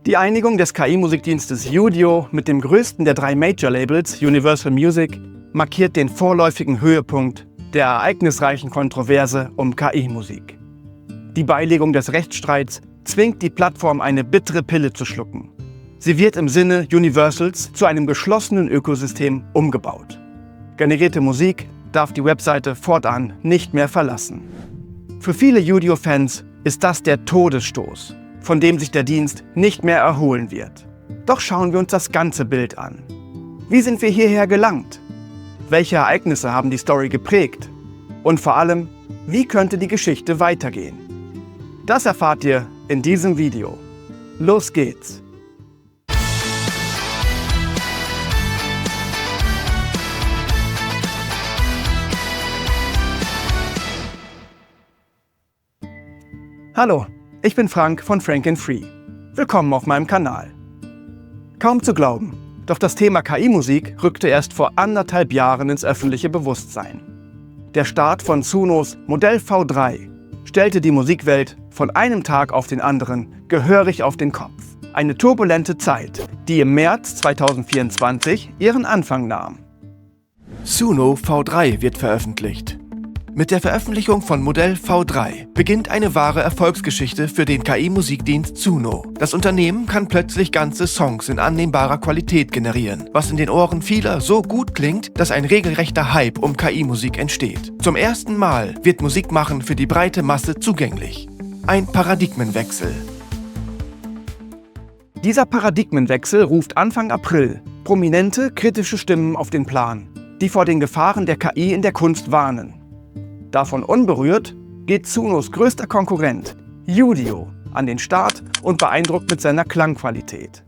Die Einigung des KI-Musikdienstes Udio mit dem größten der 3 Major-Labels, Universal Music, markiert den vorläufigen Höhepunkt der ereignisreichen Kontroverse um KI-Musik. Die Beilegung des Rechtsstreits zwingt die Plattform, eine bittere Pille zu schlucken. Sie wird im Sinne Universals zu einem geschlossenen Ökosystem umgebaut. Generierte Musik darf die Webseite fortan nicht mehr verlassen. Für viele Udio-Fans ist das der Todesstoß, von dem sich der Dienst nicht mehr erholen wird. Doch schauen wir uns das ganze Bild an. Wie sind wir hierher gelangt? Welche Ereignisse haben die Story geprägt? Und vor allem, wie könnte die Geschichte weitergehen? Das erfahrt ihr in diesem Video. Los geht's! Hallo, ich bin Frank von Frank & Free. Willkommen auf meinem Kanal. Kaum zu glauben, doch das Thema KI-Musik rückte erst vor 1,5 Jahren ins öffentliche Bewusstsein. Der Start von Sunos Modell V3 stellte die Musikwelt von einem Tag auf den anderen gehörig auf den Kopf. Eine turbulente Zeit, die im März 2024 ihren Anfang nahm. Suno V3 wird veröffentlicht. Mit der Veröffentlichung von Modell V3 beginnt eine wahre Erfolgsgeschichte für den KI-Musikdienst Suno. Das Unternehmen kann plötzlich ganze Songs in annehmbarer Qualität generieren, was in den Ohren vieler so gut klingt, dass ein regelrechter Hype um KI-Musik entsteht. Zum ersten Mal wird Musikmachen für die breite Masse zugänglich. Ein Paradigmenwechsel. Dieser Paradigmenwechsel ruft Anfang April prominente, kritische Stimmen auf den Plan, die vor den Gefahren der KI in der Kunst warnen. Davon unberührt geht Sunos größter Konkurrent, Udio, an den Start und beeindruckt mit seiner Klangqualität.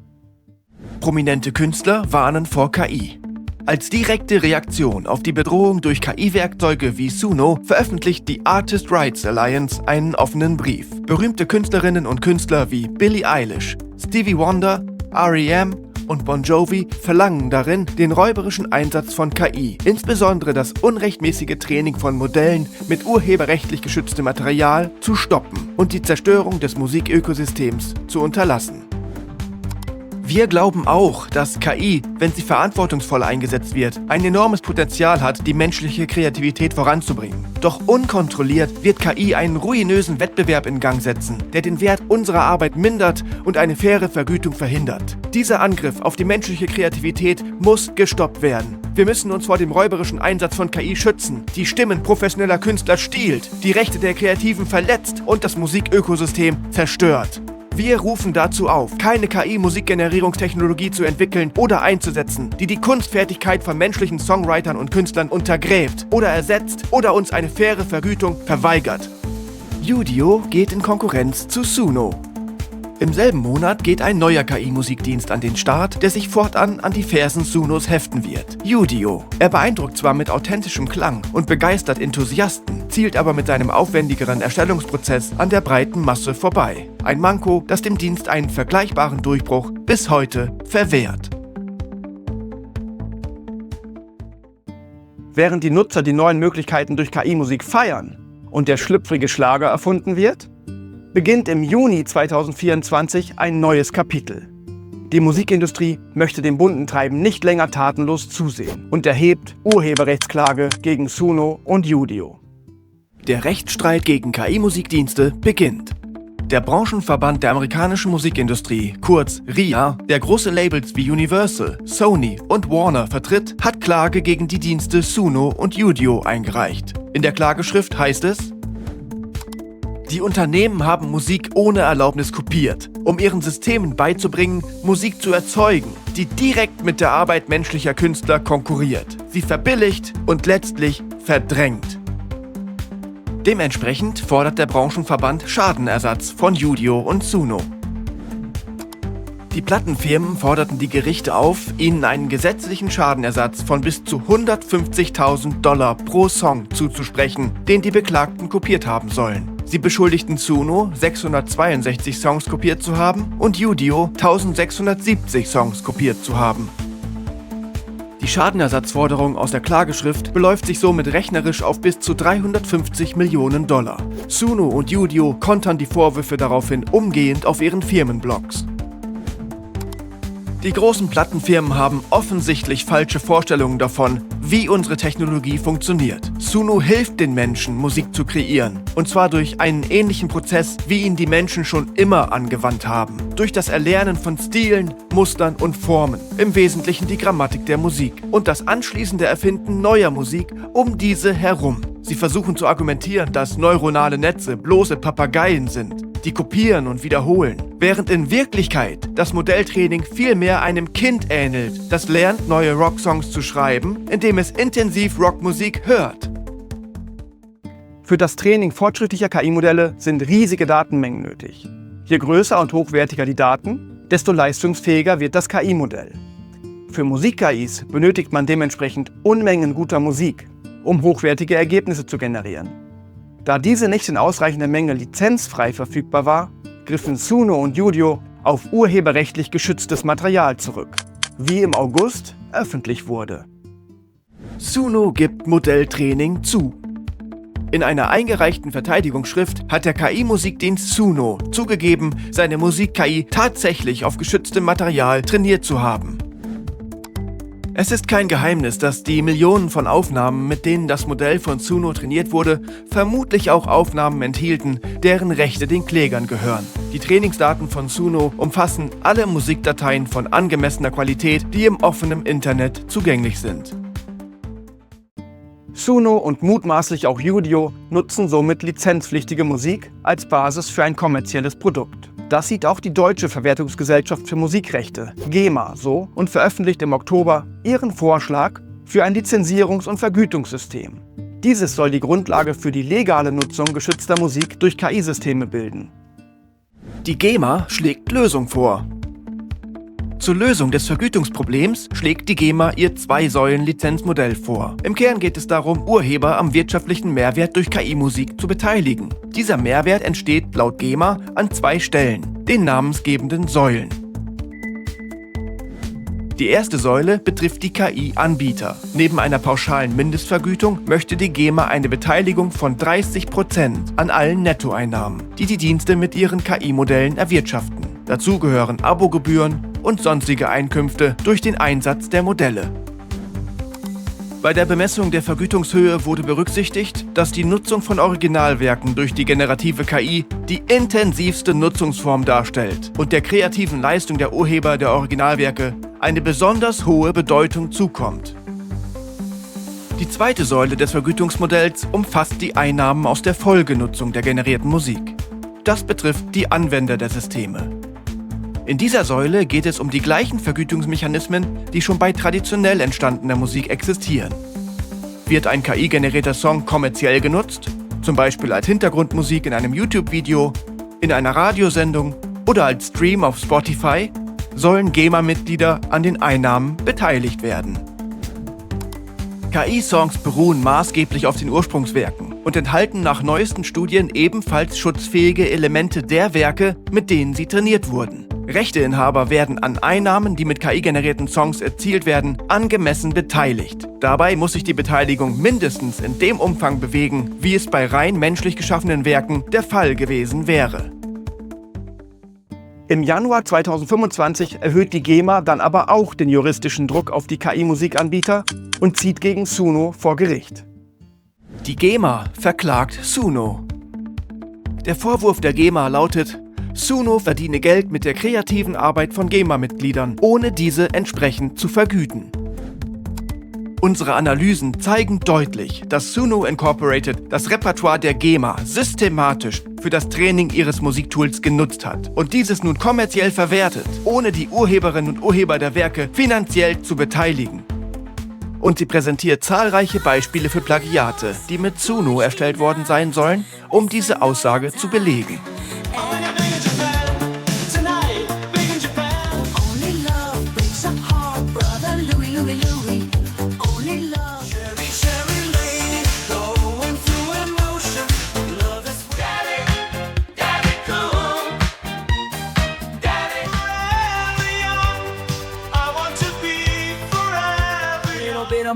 Prominente Künstler warnen vor KI. Als direkte Reaktion auf die Bedrohung durch KI-Werkzeuge wie Suno veröffentlicht die Artist Rights Alliance einen offenen Brief. Berühmte Künstlerinnen und Künstler wie Billie Eilish, Stevie Wonder, R.E.M. und Bon Jovi verlangen darin den räuberischen Einsatz von KI, insbesondere das unrechtmäßige Training von Modellen mit urheberrechtlich geschütztem Material, zu stoppen und die Zerstörung des Musikökosystems zu unterlassen. Wir glauben auch, dass KI, wenn sie verantwortungsvoll eingesetzt wird, ein enormes Potenzial hat, die menschliche Kreativität voranzubringen. Doch unkontrolliert wird KI einen ruinösen Wettbewerb in Gang setzen, der den Wert unserer Arbeit mindert und eine faire Vergütung verhindert. Dieser Angriff auf die menschliche Kreativität muss gestoppt werden. Wir müssen uns vor dem räuberischen Einsatz von KI schützen, die Stimmen professioneller Künstler stiehlt, die Rechte der Kreativen verletzt und das Musikökosystem zerstört. Wir rufen dazu auf, keine KI-Musikgenerierungstechnologie zu entwickeln oder einzusetzen, die die Kunstfertigkeit von menschlichen Songwritern und Künstlern untergräbt oder ersetzt oder uns eine faire Vergütung verweigert. Udio geht in Konkurrenz zu Suno. Im selben Monat geht ein neuer KI-Musikdienst an den Start, der sich fortan an die Fersen Sunos heften wird. Udio. Er beeindruckt zwar mit authentischem Klang und begeistert Enthusiasten, zielt aber mit seinem aufwendigeren Erstellungsprozess an der breiten Masse vorbei. Ein Manko, das dem Dienst einen vergleichbaren Durchbruch bis heute verwehrt. Während die Nutzer die neuen Möglichkeiten durch KI-Musik feiern und der schlüpfrige Schlager erfunden wird, beginnt im Juni 2024 ein neues Kapitel. Die Musikindustrie möchte dem bunten Treiben nicht länger tatenlos zusehen und erhebt Urheberrechtsklage gegen Suno und Udio. Der Rechtsstreit gegen KI-Musikdienste beginnt. Der Branchenverband der amerikanischen Musikindustrie, kurz RIAA, der große Labels wie Universal, Sony und Warner vertritt, hat Klage gegen die Dienste Suno und Udio eingereicht. In der Klageschrift heißt es: Die Unternehmen haben Musik ohne Erlaubnis kopiert, um ihren Systemen beizubringen, Musik zu erzeugen, die direkt mit der Arbeit menschlicher Künstler konkurriert, sie verbilligt und letztlich verdrängt. Dementsprechend fordert der Branchenverband Schadenersatz von Udio und Suno. Die Plattenfirmen forderten die Gerichte auf, ihnen einen gesetzlichen Schadenersatz von bis zu $150.000 pro Song zuzusprechen, den die Beklagten kopiert haben sollen. Sie beschuldigten Suno, 662 Songs kopiert zu haben und Udio, 1670 Songs kopiert zu haben. Die Schadenersatzforderung aus der Klageschrift beläuft sich somit rechnerisch auf bis zu $350 Millionen. Suno und Udio kontern die Vorwürfe daraufhin umgehend auf ihren Firmenblogs. Die großen Plattenfirmen haben offensichtlich falsche Vorstellungen davon, wie unsere Technologie funktioniert. Suno hilft den Menschen, Musik zu kreieren. Und zwar durch einen ähnlichen Prozess, wie ihn die Menschen schon immer angewandt haben. Durch das Erlernen von Stilen, Mustern und Formen. Im Wesentlichen die Grammatik der Musik. Und das anschließende Erfinden neuer Musik um diese herum. Sie versuchen zu argumentieren, dass neuronale Netze bloße Papageien sind, die kopieren und wiederholen, während in Wirklichkeit das Modelltraining vielmehr einem Kind ähnelt, das lernt, neue Rocksongs zu schreiben, indem es intensiv Rockmusik hört. Für das Training fortschrittlicher KI-Modelle sind riesige Datenmengen nötig. Je größer und hochwertiger die Daten, desto leistungsfähiger wird das KI-Modell. Für Musik-KIs benötigt man dementsprechend Unmengen guter Musik, um hochwertige Ergebnisse zu generieren. Da diese nicht in ausreichender Menge lizenzfrei verfügbar war, griffen Suno und Udio auf urheberrechtlich geschütztes Material zurück, wie im August öffentlich wurde. Suno gibt Modelltraining zu. In einer eingereichten Verteidigungsschrift hat der KI-Musikdienst Suno zugegeben, seine Musik-KI tatsächlich auf geschütztem Material trainiert zu haben. Es ist kein Geheimnis, dass die Millionen von Aufnahmen, mit denen das Modell von Suno trainiert wurde, vermutlich auch Aufnahmen enthielten, deren Rechte den Klägern gehören. Die Trainingsdaten von Suno umfassen alle Musikdateien von angemessener Qualität, die im offenen Internet zugänglich sind. Suno und mutmaßlich auch Udio nutzen somit lizenzpflichtige Musik als Basis für ein kommerzielles Produkt. Das sieht auch die Deutsche Verwertungsgesellschaft für Musikrechte, GEMA, so und veröffentlicht im Oktober ihren Vorschlag für ein Lizenzierungs- und Vergütungssystem. Dieses soll die Grundlage für die legale Nutzung geschützter Musik durch KI-Systeme bilden. Die GEMA schlägt Lösung vor. Zur Lösung des Vergütungsproblems schlägt die GEMA ihr Zwei-Säulen-Lizenzmodell vor. Im Kern geht es darum, Urheber am wirtschaftlichen Mehrwert durch KI-Musik zu beteiligen. Dieser Mehrwert entsteht laut GEMA an zwei Stellen, den namensgebenden Säulen. Die erste Säule betrifft die KI-Anbieter. Neben einer pauschalen Mindestvergütung möchte die GEMA eine Beteiligung von 30% an allen Nettoeinnahmen, die die Dienste mit ihren KI-Modellen erwirtschaften. Dazu gehören Abogebühren und sonstige Einkünfte durch den Einsatz der Modelle. Bei der Bemessung der Vergütungshöhe wurde berücksichtigt, dass die Nutzung von Originalwerken durch die generative KI die intensivste Nutzungsform darstellt und der kreativen Leistung der Urheber der Originalwerke eine besonders hohe Bedeutung zukommt. Die zweite Säule des Vergütungsmodells umfasst die Einnahmen aus der Folgenutzung der generierten Musik. Das betrifft die Anwender der Systeme. In dieser Säule geht es um die gleichen Vergütungsmechanismen, die schon bei traditionell entstandener Musik existieren. Wird ein KI-generierter Song kommerziell genutzt, zum Beispiel als Hintergrundmusik in einem YouTube-Video, in einer Radiosendung oder als Stream auf Spotify, sollen GEMA-Mitglieder an den Einnahmen beteiligt werden. KI-Songs beruhen maßgeblich auf den Ursprungswerken und enthalten nach neuesten Studien ebenfalls schutzfähige Elemente der Werke, mit denen sie trainiert wurden. Rechteinhaber werden an Einnahmen, die mit KI-generierten Songs erzielt werden, angemessen beteiligt. Dabei muss sich die Beteiligung mindestens in dem Umfang bewegen, wie es bei rein menschlich geschaffenen Werken der Fall gewesen wäre. Im Januar 2025 erhöht die GEMA dann aber auch den juristischen Druck auf die KI-Musikanbieter und zieht gegen Suno vor Gericht. Die GEMA verklagt Suno. Der Vorwurf der GEMA lautet: Suno verdiene Geld mit der kreativen Arbeit von GEMA-Mitgliedern, ohne diese entsprechend zu vergüten. Unsere Analysen zeigen deutlich, dass Suno Incorporated das Repertoire der GEMA systematisch für das Training ihres Musiktools genutzt hat und dieses nun kommerziell verwertet, ohne die Urheberinnen und Urheber der Werke finanziell zu beteiligen. Und sie präsentiert zahlreiche Beispiele für Plagiate, die mit Suno erstellt worden sein sollen, um diese Aussage zu belegen.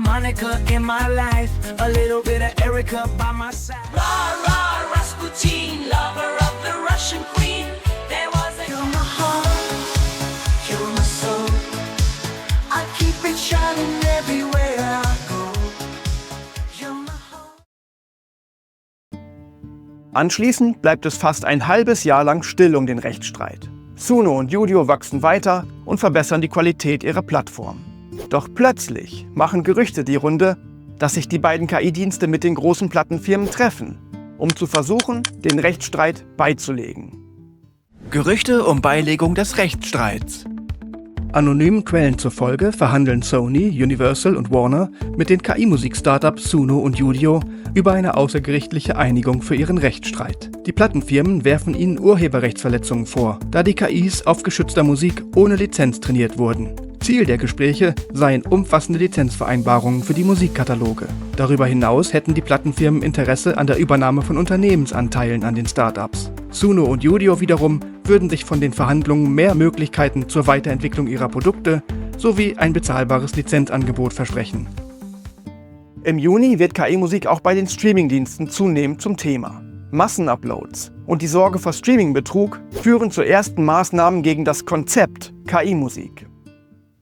Monica in my life, a little bit of Erica by my side. Rah, Rasputin, lover of the Russian queen. There was a you're my heart, you're my soul. Anschließend bleibt es fast ein halbes Jahr lang still um den Rechtsstreit. Suno und Udio wachsen weiter und verbessern die Qualität ihrer Plattform. Doch plötzlich machen Gerüchte die Runde, dass sich die beiden KI-Dienste mit den großen Plattenfirmen treffen, um zu versuchen, den Rechtsstreit beizulegen. Gerüchte um Beilegung des Rechtsstreits. Anonymen Quellen zufolge verhandeln Sony, Universal und Warner mit den KI-Musik-Startups Suno und Udio über eine außergerichtliche Einigung für ihren Rechtsstreit. Die Plattenfirmen werfen ihnen Urheberrechtsverletzungen vor, da die KIs auf geschützter Musik ohne Lizenz trainiert wurden. Ziel der Gespräche seien umfassende Lizenzvereinbarungen für die Musikkataloge. Darüber hinaus hätten die Plattenfirmen Interesse an der Übernahme von Unternehmensanteilen an den Startups. Suno und Udio wiederum würden sich von den Verhandlungen mehr Möglichkeiten zur Weiterentwicklung ihrer Produkte sowie ein bezahlbares Lizenzangebot versprechen. Im Juni wird KI-Musik auch bei den Streamingdiensten zunehmend zum Thema. Massenuploads und die Sorge vor Streamingbetrug führen zu ersten Maßnahmen gegen das Konzept KI-Musik.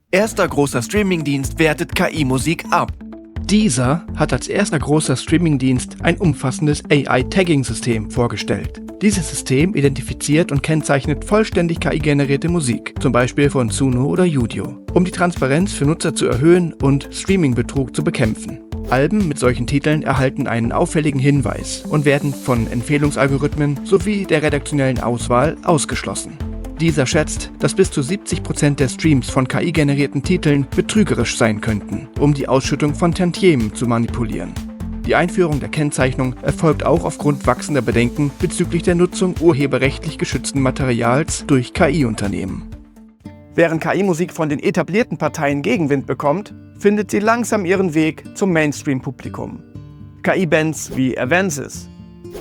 Erster großer Streamingdienst wertet KI-Musik ab. Dieser hat als erster großer Streamingdienst ein umfassendes AI-Tagging-System vorgestellt. Dieses System identifiziert und kennzeichnet vollständig KI-generierte Musik, zum Beispiel von Suno oder Udio, um die Transparenz für Nutzer zu erhöhen und Streamingbetrug zu bekämpfen. Alben mit solchen Titeln erhalten einen auffälligen Hinweis und werden von Empfehlungsalgorithmen sowie der redaktionellen Auswahl ausgeschlossen. Dieser schätzt, dass bis zu 70% der Streams von KI-generierten Titeln betrügerisch sein könnten, um die Ausschüttung von Tantiemen zu manipulieren. Die Einführung der Kennzeichnung erfolgt auch aufgrund wachsender Bedenken bezüglich der Nutzung urheberrechtlich geschützten Materials durch KI-Unternehmen. Während KI-Musik von den etablierten Parteien Gegenwind bekommt, findet sie langsam ihren Weg zum Mainstream-Publikum. KI-Bands wie Avances,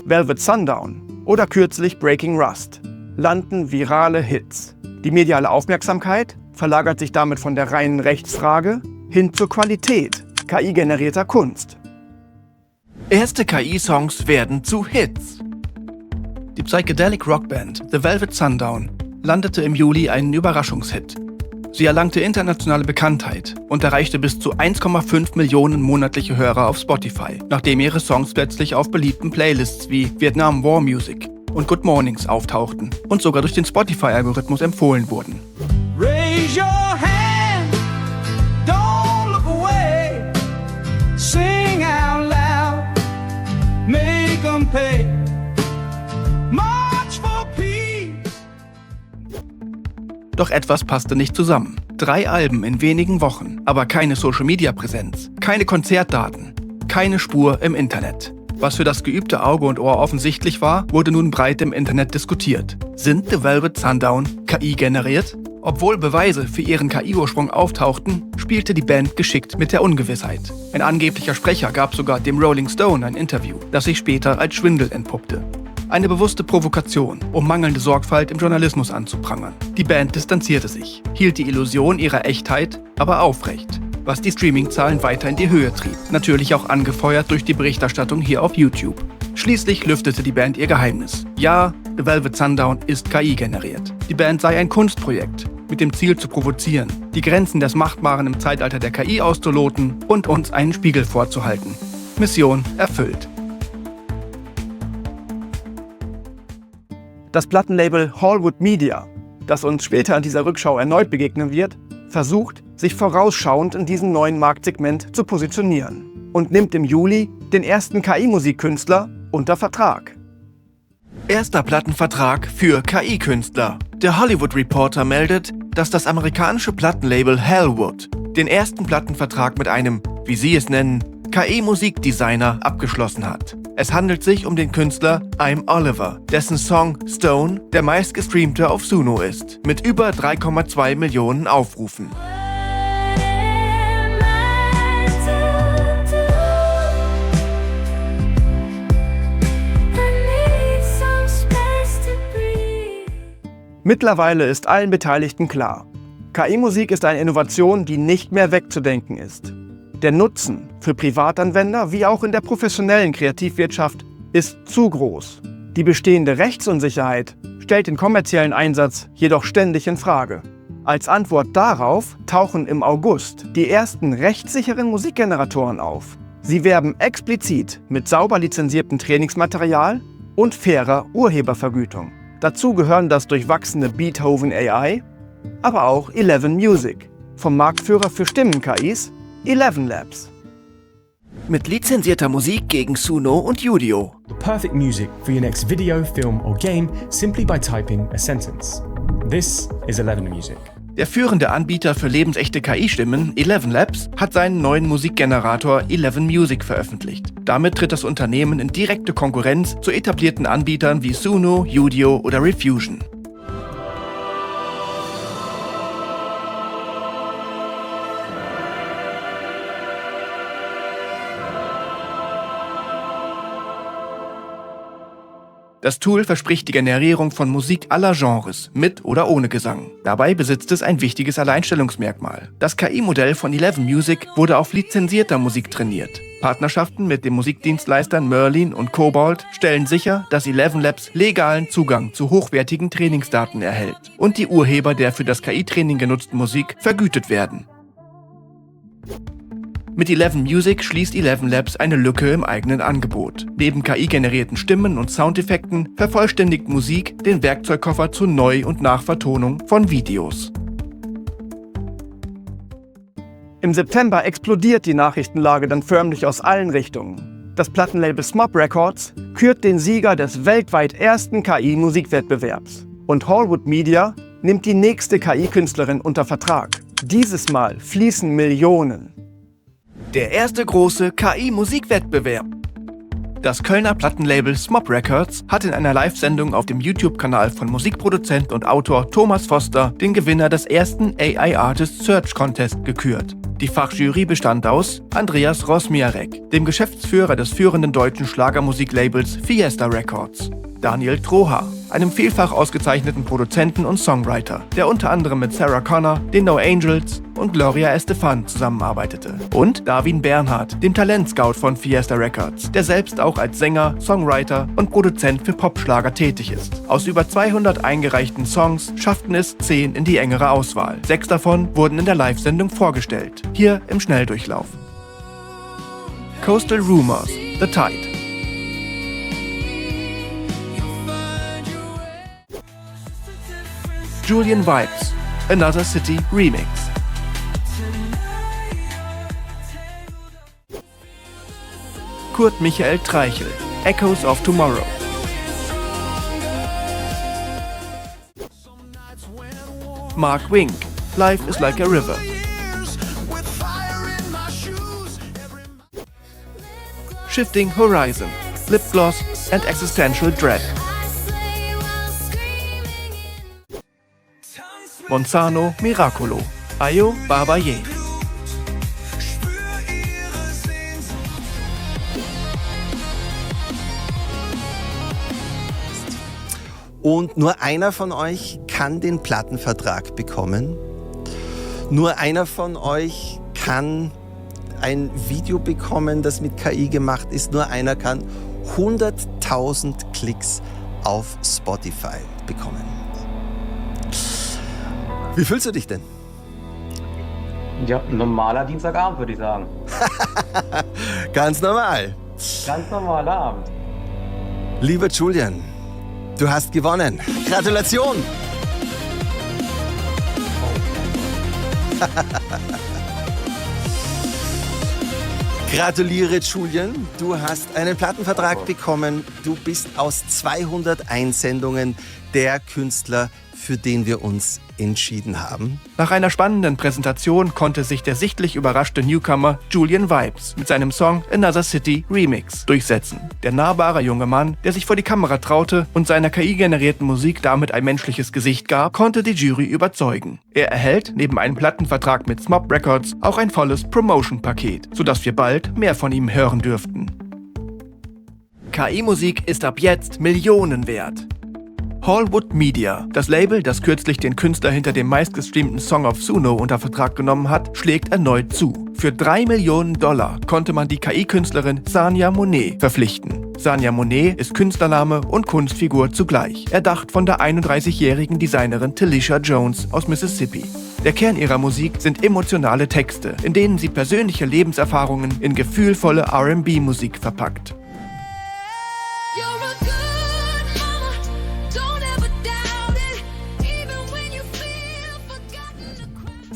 Velvet Sundown oder kürzlich Breaking Rust landen virale Hits. Die mediale Aufmerksamkeit verlagert sich damit von der reinen Rechtsfrage hin zur Qualität KI-generierter Kunst. Erste KI-Songs werden zu Hits. Die Psychedelic Rockband The Velvet Sundown landete im Juli einen Überraschungshit. Sie erlangte internationale Bekanntheit und erreichte bis zu 1,5 Millionen monatliche Hörer auf Spotify, nachdem ihre Songs plötzlich auf beliebten Playlists wie Vietnam War Music und Good Mornings auftauchten und sogar durch den Spotify-Algorithmus empfohlen wurden. Raise your hand, don't look away, sing out loud, make them pay, march for peace. Doch etwas passte nicht zusammen. 3 Alben in wenigen Wochen, aber keine Social-Media-Präsenz, keine Konzertdaten, keine Spur im Internet. Was für das geübte Auge und Ohr offensichtlich war, wurde nun breit im Internet diskutiert. Sind The Velvet Sundown KI generiert? Obwohl Beweise für ihren KI-Ursprung auftauchten, spielte die Band geschickt mit der Ungewissheit. Ein angeblicher Sprecher gab sogar dem Rolling Stone ein Interview, das sich später als Schwindel entpuppte. Eine bewusste Provokation, um mangelnde Sorgfalt im Journalismus anzuprangern. Die Band distanzierte sich, hielt die Illusion ihrer Echtheit aber aufrecht, was die Streaming-Zahlen weiter in die Höhe trieb. Natürlich auch angefeuert durch die Berichterstattung hier auf YouTube. Schließlich lüftete die Band ihr Geheimnis. Ja, The Velvet Sundown ist KI generiert. Die Band sei ein Kunstprojekt, mit dem Ziel zu provozieren, die Grenzen des Machbaren im Zeitalter der KI auszuloten und uns einen Spiegel vorzuhalten. Mission erfüllt. Das Plattenlabel Hallwood Media, das uns später in dieser Rückschau erneut begegnen wird, versucht, sich vorausschauend in diesem neuen Marktsegment zu positionieren und nimmt im Juli den ersten KI-Musikkünstler unter Vertrag. Erster Plattenvertrag für KI-Künstler. Der Hollywood Reporter meldet, dass das amerikanische Plattenlabel Hallwood den ersten Plattenvertrag mit einem, wie sie es nennen, KI-Musikdesigner abgeschlossen hat. Es handelt sich um den Künstler I'm Oliver, dessen Song Stone der meistgestreamte auf Suno ist, mit über 3,2 Millionen Aufrufen. Mittlerweile ist allen Beteiligten klar: KI-Musik ist eine Innovation, die nicht mehr wegzudenken ist. Der Nutzen für Privatanwender wie auch in der professionellen Kreativwirtschaft ist zu groß. Die bestehende Rechtsunsicherheit stellt den kommerziellen Einsatz jedoch ständig in Frage. Als Antwort darauf tauchen im August die ersten rechtssicheren Musikgeneratoren auf. Sie werben explizit mit sauber lizenziertem Trainingsmaterial und fairer Urhebervergütung. Dazu gehören das durchwachsene Beethoven AI, aber auch 11 Music, vom Marktführer für Stimmen-KIs 11 Labs. Mit lizenzierter Musik gegen Suno und Udio. Perfect music for your next video, film or game simply by typing a sentence. This is 11 Music. Der führende Anbieter für lebensechte KI-Stimmen, 11 Labs, hat seinen neuen Musikgenerator 11 Music veröffentlicht. Damit tritt das Unternehmen in direkte Konkurrenz zu etablierten Anbietern wie Suno, Udio oder Refusion. Das Tool verspricht die Generierung von Musik aller Genres, mit oder ohne Gesang. Dabei besitzt es ein wichtiges Alleinstellungsmerkmal. Das KI-Modell von 11 Music wurde auf lizenzierter Musik trainiert. Partnerschaften mit den Musikdienstleistern Merlin und Cobalt stellen sicher, dass 11 Labs legalen Zugang zu hochwertigen Trainingsdaten erhält und die Urheber der für das KI-Training genutzten Musik vergütet werden. Mit 11 Music schließt 11 Labs eine Lücke im eigenen Angebot. Neben KI-generierten Stimmen und Soundeffekten vervollständigt Musik den Werkzeugkoffer zur Neu- und Nachvertonung von Videos. Im September explodiert die Nachrichtenlage dann förmlich aus allen Richtungen. Das Plattenlabel Smop Records kürt den Sieger des weltweit ersten KI-Musikwettbewerbs. Und Hallwood Media nimmt die nächste KI-Künstlerin unter Vertrag. Dieses Mal fließen Millionen. Der erste große KI-Musikwettbewerb. Das Kölner Plattenlabel Smop Records hat in einer Live-Sendung auf dem YouTube-Kanal von Musikproduzent und Autor Thomas Foster den Gewinner des ersten AI Artist Search Contest gekürt. Die Fachjury bestand aus Andreas Rosmiarek, dem Geschäftsführer des führenden deutschen Schlagermusiklabels Fiesta Records, Daniel Troha, einem vielfach ausgezeichneten Produzenten und Songwriter, der unter anderem mit Sarah Connor, den No Angels und Gloria Estefan zusammenarbeitete, und Darwin Bernhard, dem Talentscout von Fiesta Records, der selbst auch als Sänger, Songwriter und Produzent für Popschlager tätig ist. Aus über 200 eingereichten Songs schafften es 10 in die engere Auswahl. 6 davon wurden in der Live-Sendung vorgestellt, hier im Schnelldurchlauf. Coastal Rumors, The Tide. Julian Vibes, Another City Remix. Kurt Michael Treichel, Echoes of Tomorrow. Mark Wink, Life is like a River. Shifting Horizon, Lip Gloss and Existential Dread. Monzano Miracolo, Ayo Babaye. Und nur einer von euch kann den Plattenvertrag bekommen. Nur einer von euch kann ein Video bekommen, das mit KI gemacht ist. Nur einer kann 100.000 Klicks auf Spotify bekommen. Wie fühlst du dich denn? Ja, normaler Dienstagabend, würde ich sagen. Ganz normal. Ganz normaler Abend. Lieber Julian, du hast gewonnen. Gratulation! Gratuliere, Julian. Du hast einen Plattenvertrag bekommen. Du bist aus 200 Einsendungen der Künstler, für den wir uns entschieden haben. Nach einer spannenden Präsentation konnte sich der sichtlich überraschte Newcomer Julian Vibes mit seinem Song Another City Remix durchsetzen. Der nahbare junge Mann, der sich vor die Kamera traute und seiner KI-generierten Musik damit ein menschliches Gesicht gab, konnte die Jury überzeugen. Er erhält neben einem Plattenvertrag mit Smop Records auch ein volles Promotion-Paket, sodass wir bald mehr von ihm hören dürften. KI-Musik ist ab jetzt Millionen wert. Hallwood Media, das Label, das kürzlich den Künstler hinter dem meistgestreamten Song auf Suno unter Vertrag genommen hat, schlägt erneut zu. Für $3 Millionen konnte man die KI-Künstlerin Sanya Monet verpflichten. Sanya Monet ist Künstlername und Kunstfigur zugleich, erdacht von der 31-jährigen Designerin Talisha Jones aus Mississippi. Der Kern ihrer Musik sind emotionale Texte, in denen sie persönliche Lebenserfahrungen in gefühlvolle R&B-Musik verpackt. You're a good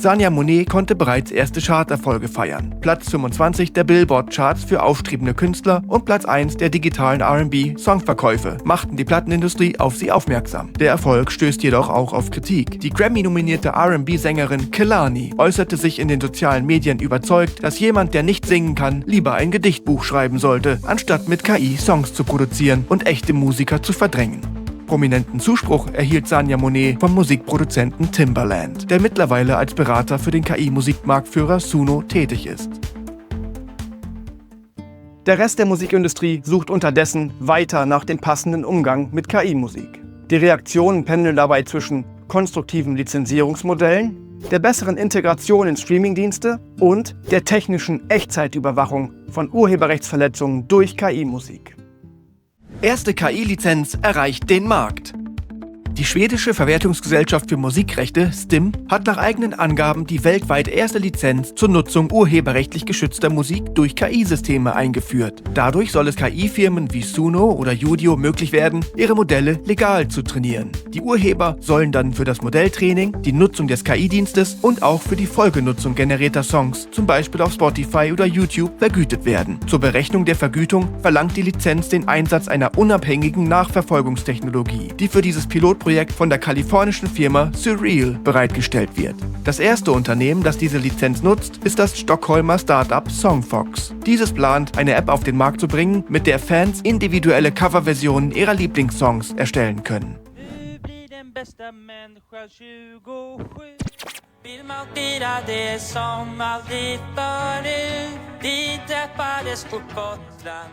Sanya Monet konnte bereits erste Charterfolge feiern. Platz 25 der Billboard-Charts für aufstrebende Künstler und Platz 1 der digitalen R&B-Songverkäufe machten die Plattenindustrie auf sie aufmerksam. Der Erfolg stößt jedoch auch auf Kritik. Die Grammy-nominierte R&B-Sängerin Kehlani äußerte sich in den sozialen Medien überzeugt, dass jemand, der nicht singen kann, lieber ein Gedichtbuch schreiben sollte, anstatt mit KI Songs zu produzieren und echte Musiker zu verdrängen. Prominenten Zuspruch erhielt Sanya Monet vom Musikproduzenten Timbaland, der mittlerweile als Berater für den KI-Musikmarktführer Suno tätig ist. Der Rest der Musikindustrie sucht unterdessen weiter nach dem passenden Umgang mit KI-Musik. Die Reaktionen pendeln dabei zwischen konstruktiven Lizenzierungsmodellen, der besseren Integration in Streamingdienste und der technischen Echtzeitüberwachung von Urheberrechtsverletzungen durch KI-Musik. Erste KI-Lizenz erreicht den Markt. Die schwedische Verwertungsgesellschaft für Musikrechte, STIM, hat nach eigenen Angaben die weltweit erste Lizenz zur Nutzung urheberrechtlich geschützter Musik durch KI-Systeme eingeführt. Dadurch soll es KI-Firmen wie Suno oder Udio möglich werden, ihre Modelle legal zu trainieren. Die Urheber sollen dann für das Modelltraining, die Nutzung des KI-Dienstes und auch für die Folgenutzung generierter Songs, zum Beispiel auf Spotify oder YouTube, vergütet werden. Zur Berechnung der Vergütung verlangt die Lizenz den Einsatz einer unabhängigen Nachverfolgungstechnologie, die für dieses Pilotprojekt von der kalifornischen Firma Surreal bereitgestellt wird. Das erste Unternehmen, das diese Lizenz nutzt, ist das Stockholmer Startup Songfox. Dieses plant, eine App auf den Markt zu bringen, mit der Fans individuelle Coverversionen ihrer Lieblingssongs erstellen können. Vill man fira det som aldrig förut. Vi träffades på Gotland.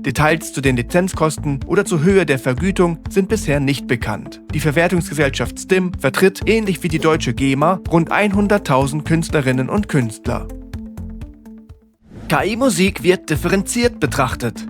Details zu den Lizenzkosten oder zur Höhe der Vergütung sind bisher nicht bekannt. Die Verwertungsgesellschaft STIM vertritt, ähnlich wie die deutsche GEMA, rund 100.000 Künstlerinnen und Künstler. KI-Musik wird differenziert betrachtet.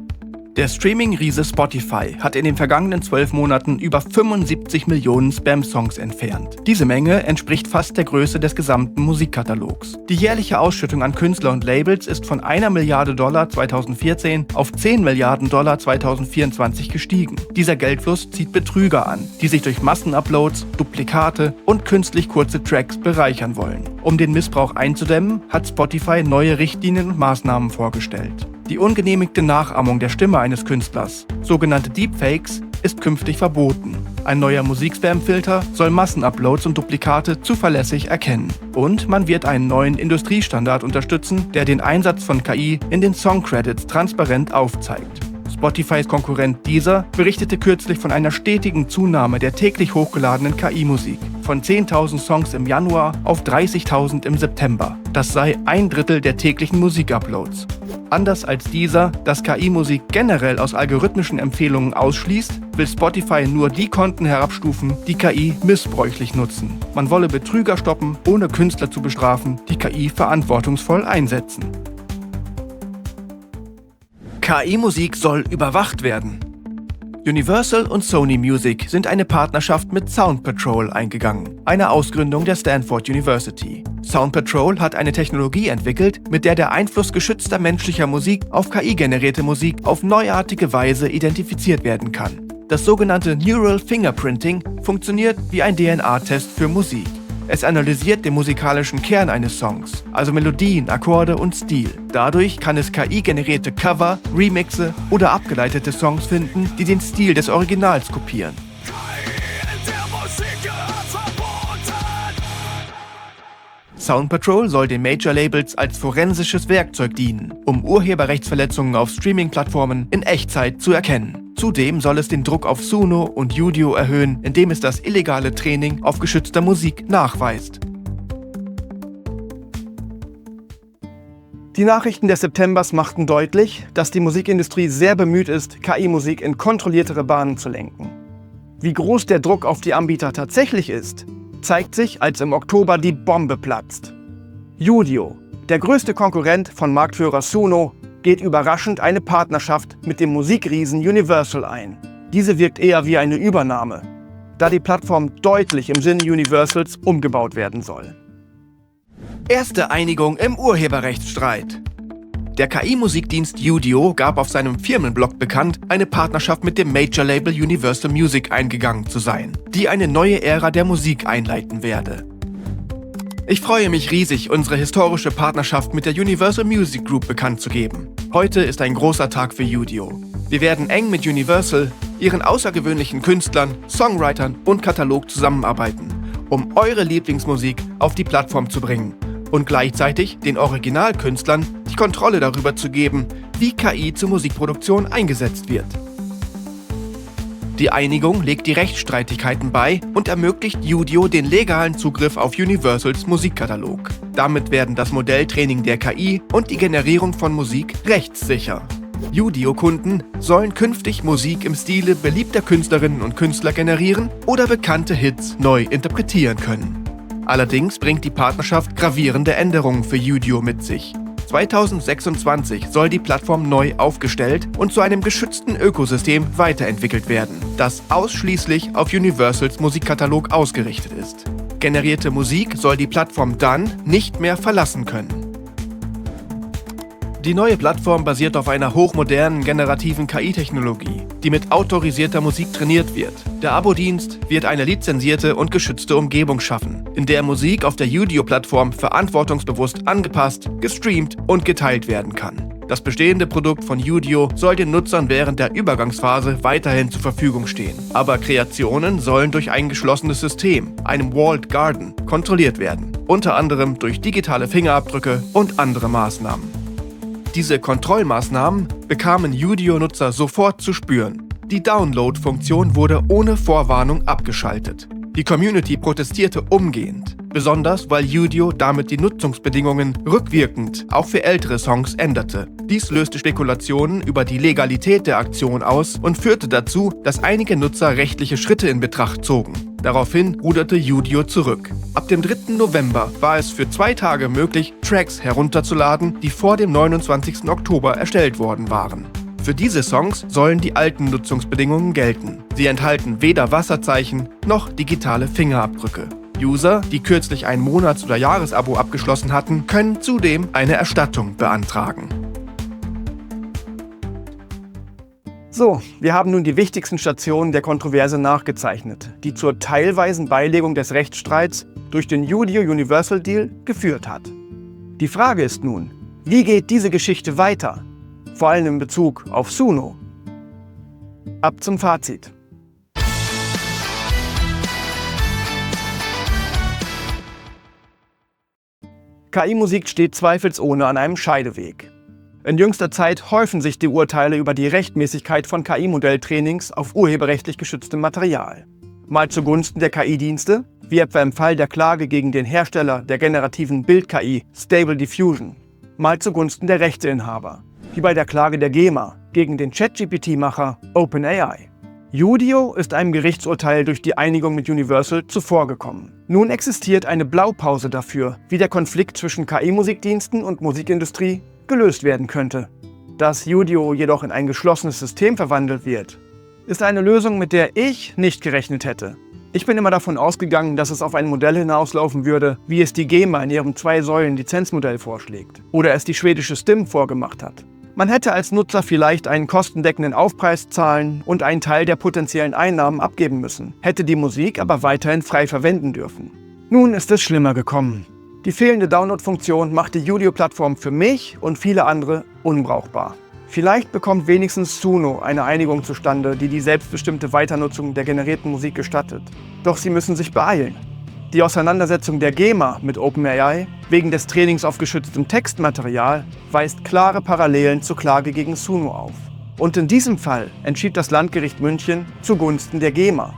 Der Streaming-Riese Spotify hat in den vergangenen 12 Monaten über 75 Millionen Spam-Songs entfernt. Diese Menge entspricht fast der Größe des gesamten Musikkatalogs. Die jährliche Ausschüttung an Künstler und Labels ist von $1 Milliarde 2014 auf $10 Milliarden 2024 gestiegen. Dieser Geldfluss zieht Betrüger an, die sich durch Massenuploads, Duplikate und künstlich kurze Tracks bereichern wollen. Um den Missbrauch einzudämmen, hat Spotify neue Richtlinien und Maßnahmen vorgestellt. Die ungenehmigte Nachahmung der Stimme eines Künstlers, sogenannte Deepfakes, ist künftig verboten. Ein neuer Musikspam-Filter soll Massenuploads und Duplikate zuverlässig erkennen. Und man wird einen neuen Industriestandard unterstützen, der den Einsatz von KI in den Songcredits transparent aufzeigt. Spotifys Konkurrent Deezer berichtete kürzlich von einer stetigen Zunahme der täglich hochgeladenen KI-Musik. Von 10.000 Songs im Januar auf 30.000 im September. Das sei 1/3 der täglichen Musikuploads. Anders als Deezer, das KI-Musik generell aus algorithmischen Empfehlungen ausschließt, will Spotify nur die Konten herabstufen, die KI missbräuchlich nutzen. Man wolle Betrüger stoppen, ohne Künstler zu bestrafen, die KI verantwortungsvoll einsetzen. KI-Musik soll überwacht werden. Universal und Sony Music sind eine Partnerschaft mit Sound Patrol eingegangen, einer Ausgründung der Stanford University. Sound Patrol hat eine Technologie entwickelt, mit der der Einfluss geschützter menschlicher Musik auf KI-generierte Musik auf neuartige Weise identifiziert werden kann. Das sogenannte Neural Fingerprinting funktioniert wie ein DNA-Test für Musik. Es analysiert den musikalischen Kern eines Songs, also Melodien, Akkorde und Stil. Dadurch kann es KI-generierte Cover, Remixe oder abgeleitete Songs finden, die den Stil des Originals kopieren. Sound Patrol soll den Major-Labels als forensisches Werkzeug dienen, um Urheberrechtsverletzungen auf Streaming-Plattformen in Echtzeit zu erkennen. Zudem soll es den Druck auf Suno und Udio erhöhen, indem es das illegale Training auf geschützter Musik nachweist. Die Nachrichten des Septembers machten deutlich, dass die Musikindustrie sehr bemüht ist, KI-Musik in kontrolliertere Bahnen zu lenken. Wie groß der Druck auf die Anbieter tatsächlich ist, zeigt sich, als im Oktober die Bombe platzt. Udio, der größte Konkurrent von Marktführer Suno, geht überraschend eine Partnerschaft mit dem Musikriesen Universal ein. Diese wirkt eher wie eine Übernahme, da die Plattform deutlich im Sinne Universals umgebaut werden soll. Erste Einigung im Urheberrechtsstreit. Der KI-Musikdienst Udio gab auf seinem Firmenblog bekannt, eine Partnerschaft mit dem Major-Label Universal Music eingegangen zu sein, die eine neue Ära der Musik einleiten werde. Ich freue mich riesig, unsere historische Partnerschaft mit der Universal Music Group bekannt zu geben. Heute ist ein großer Tag für Udio. Wir werden eng mit Universal, ihren außergewöhnlichen Künstlern, Songwritern und Katalog zusammenarbeiten, um eure Lieblingsmusik auf die Plattform zu bringen und gleichzeitig den Originalkünstlern die Kontrolle darüber zu geben, wie KI zur Musikproduktion eingesetzt wird. Die Einigung legt die Rechtsstreitigkeiten bei und ermöglicht Udio den legalen Zugriff auf Universals Musikkatalog. Damit werden das Modelltraining der KI und die Generierung von Musik rechtssicher. Udio-Kunden sollen künftig Musik im Stile beliebter Künstlerinnen und Künstler generieren oder bekannte Hits neu interpretieren können. Allerdings bringt die Partnerschaft gravierende Änderungen für Udio mit sich. 2026 soll die Plattform neu aufgestellt und zu einem geschützten Ökosystem weiterentwickelt werden, das ausschließlich auf Universals Musikkatalog ausgerichtet ist. Generierte Musik soll die Plattform dann nicht mehr verlassen können. Die neue Plattform basiert auf einer hochmodernen generativen KI-Technologie, die mit autorisierter Musik trainiert wird. Der Abo-Dienst wird eine lizenzierte und geschützte Umgebung schaffen, in der Musik auf der Udio-Plattform verantwortungsbewusst angepasst, gestreamt und geteilt werden kann. Das bestehende Produkt von Udio soll den Nutzern während der Übergangsphase weiterhin zur Verfügung stehen. Aber Kreationen sollen durch ein geschlossenes System, einem Walled Garden, kontrolliert werden. Unter anderem durch digitale Fingerabdrücke und andere Maßnahmen. Diese Kontrollmaßnahmen bekamen Udio-Nutzer sofort zu spüren. Die Download-Funktion wurde ohne Vorwarnung abgeschaltet. Die Community protestierte umgehend, besonders weil Udio damit die Nutzungsbedingungen rückwirkend auch für ältere Songs änderte. Dies löste Spekulationen über die Legalität der Aktion aus und führte dazu, dass einige Nutzer rechtliche Schritte in Betracht zogen. Daraufhin ruderte Udio zurück. Ab dem 3. November war es für 2 Tage möglich, Tracks herunterzuladen, die vor dem 29. Oktober erstellt worden waren. Für diese Songs sollen die alten Nutzungsbedingungen gelten. Sie enthalten weder Wasserzeichen noch digitale Fingerabdrücke. User, die kürzlich ein Monats- oder Jahresabo abgeschlossen hatten, können zudem eine Erstattung beantragen. So, wir haben nun die wichtigsten Stationen der Kontroverse nachgezeichnet, die zur teilweisen Beilegung des Rechtsstreits durch den Udio-Universal-Deal geführt hat. Die Frage ist nun, wie geht diese Geschichte weiter? Vor allem in Bezug auf Suno. Ab zum Fazit. KI-Musik steht zweifelsohne an einem Scheideweg. In jüngster Zeit häufen sich die Urteile über die Rechtmäßigkeit von KI-Modelltrainings auf urheberrechtlich geschütztem Material. Mal zugunsten der KI-Dienste, wie etwa im Fall der Klage gegen den Hersteller der generativen Bild-KI Stable Diffusion. Mal zugunsten der Rechteinhaber, wie bei der Klage der GEMA gegen den ChatGPT-Macher OpenAI. Udio ist einem Gerichtsurteil durch die Einigung mit Universal zuvorgekommen. Nun existiert eine Blaupause dafür, wie der Konflikt zwischen KI-Musikdiensten und Musikindustrie gelöst werden könnte. Dass Udio jedoch in ein geschlossenes System verwandelt wird, ist eine Lösung, mit der ich nicht gerechnet hätte. Ich bin immer davon ausgegangen, dass es auf ein Modell hinauslaufen würde, wie es die GEMA in ihrem 2-Säulen-Lizenzmodell vorschlägt oder es die schwedische Stim vorgemacht hat. Man hätte als Nutzer vielleicht einen kostendeckenden Aufpreis zahlen und einen Teil der potenziellen Einnahmen abgeben müssen, hätte die Musik aber weiterhin frei verwenden dürfen. Nun ist es schlimmer gekommen. Die fehlende Download-Funktion macht die Udio-Plattform für mich und viele andere unbrauchbar. Vielleicht bekommt wenigstens Suno eine Einigung zustande, die die selbstbestimmte Weiternutzung der generierten Musik gestattet. Doch sie müssen sich beeilen. Die Auseinandersetzung der GEMA mit OpenAI wegen des Trainings auf geschütztem Textmaterial weist klare Parallelen zur Klage gegen Suno auf. Und in diesem Fall entschied das Landgericht München zugunsten der GEMA.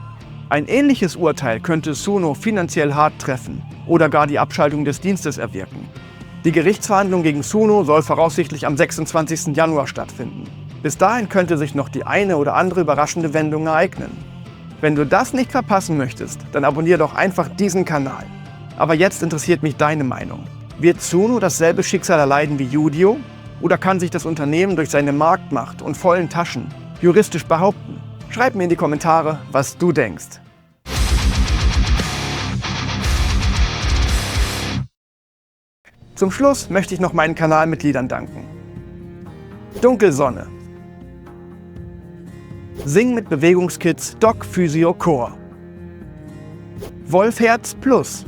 Ein ähnliches Urteil könnte Suno finanziell hart treffen oder gar die Abschaltung des Dienstes erwirken. Die Gerichtsverhandlung gegen Suno soll voraussichtlich am 26. Januar stattfinden. Bis dahin könnte sich noch die eine oder andere überraschende Wendung ereignen. Wenn du das nicht verpassen möchtest, dann abonniere doch einfach diesen Kanal. Aber jetzt interessiert mich deine Meinung. Wird Suno dasselbe Schicksal erleiden wie Udio? Oder kann sich das Unternehmen durch seine Marktmacht und vollen Taschen juristisch behaupten? Schreib mir in die Kommentare, was du denkst. Zum Schluss möchte ich noch meinen Kanalmitgliedern danken. Dunkelsonne, Sing mit Bewegungskits Doc Physio Core, Wolfherz Plus,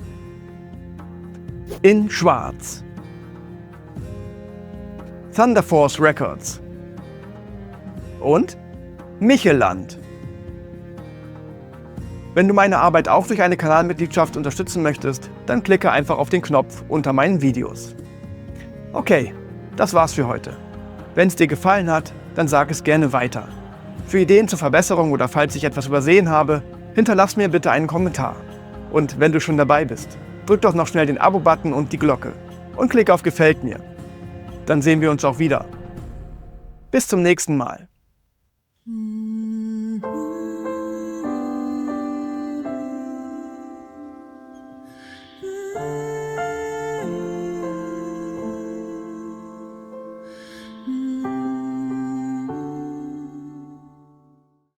In Schwarz. Thunder Force Records. Und Michelland. Wenn du meine Arbeit auch durch eine Kanalmitgliedschaft unterstützen möchtest, dann klicke einfach auf den Knopf unter meinen Videos. Okay, das war's für heute. Wenn es dir gefallen hat, dann sag es gerne weiter. Für Ideen zur Verbesserung oder falls ich etwas übersehen habe, hinterlass mir bitte einen Kommentar. Und wenn du schon dabei bist, drück doch noch schnell den Abo-Button und die Glocke und klick auf Gefällt mir. Dann sehen wir uns auch wieder. Bis zum nächsten Mal.